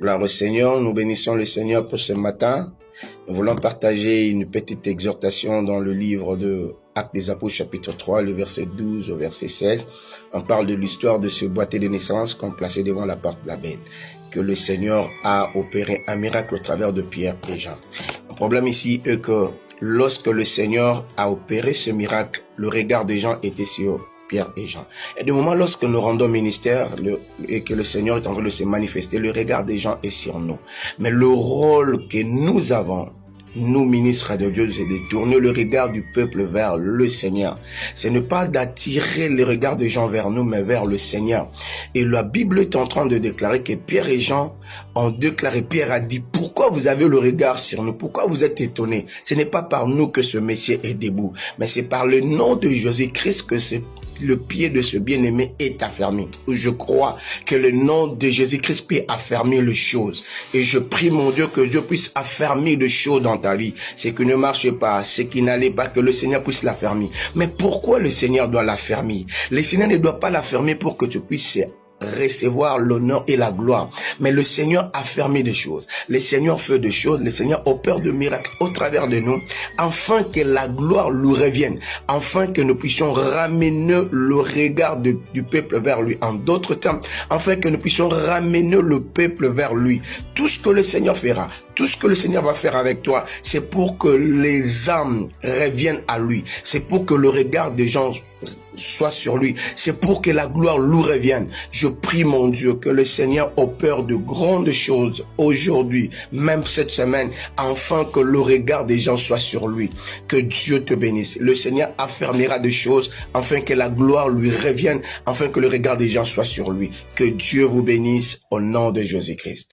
Gloire au Seigneur, nous bénissons le Seigneur pour ce matin. Nous voulons partager une petite exhortation dans le livre de Actes des Apôtres chapitre 3, le verset 12 au verset 16. On parle de l'histoire de ce boîtier de naissance qu'on plaçait devant la porte de la bête, que le Seigneur a opéré un miracle au travers de Pierre et Jean. Le problème ici est que lorsque le Seigneur a opéré ce miracle, le regard des gens était sur Pierre et Jean. Et du moment lorsque nous rendons ministère et que le Seigneur est en train de se manifester, le regard des gens est sur nous. Mais le rôle que nous avons, nous ministres de Dieu, c'est de tourner le regard du peuple vers le Seigneur. Ce n'est pas d'attirer le regard des gens vers nous, mais vers le Seigneur. Et la Bible est en train de déclarer que Pierre et Jean ont déclaré, Pierre a dit, pourquoi vous avez le regard sur nous? Pourquoi vous êtes étonnés? Ce n'est pas par nous que ce Messie est debout, mais c'est par le nom de Jésus-Christ que le pied de ce bien-aimé est affermi. Je crois que le nom de Jésus-Christ peut affermir les choses. Et je prie mon Dieu que Dieu puisse affermir les choses dans ta vie. Ce qui ne marche pas, ce qui n'allait pas, que le Seigneur puisse l'affermir. Mais pourquoi le Seigneur doit l'affermir? Le Seigneur ne doit pas l'affermir pour que tu puisses recevoir l'honneur et la gloire. Mais le Seigneur a fermé des choses. Le Seigneur fait des choses. Le Seigneur opère de miracles au travers de nous, afin que la gloire lui revienne, afin que nous puissions ramener le regard du peuple vers lui. En d'autres termes, afin que nous puissions ramener le peuple vers lui. Tout ce que le Seigneur fera, tout ce que le Seigneur va faire avec toi, c'est pour que les âmes reviennent à lui. C'est pour que le regard des gens soit sur lui. C'est pour que la gloire lui revienne. Je prie mon Dieu que le Seigneur opère de grandes choses aujourd'hui, même cette semaine, afin que le regard des gens soit sur lui. Que Dieu te bénisse. Le Seigneur affermira des choses afin que la gloire lui revienne, afin que le regard des gens soit sur lui. Que Dieu vous bénisse au nom de Jésus-Christ.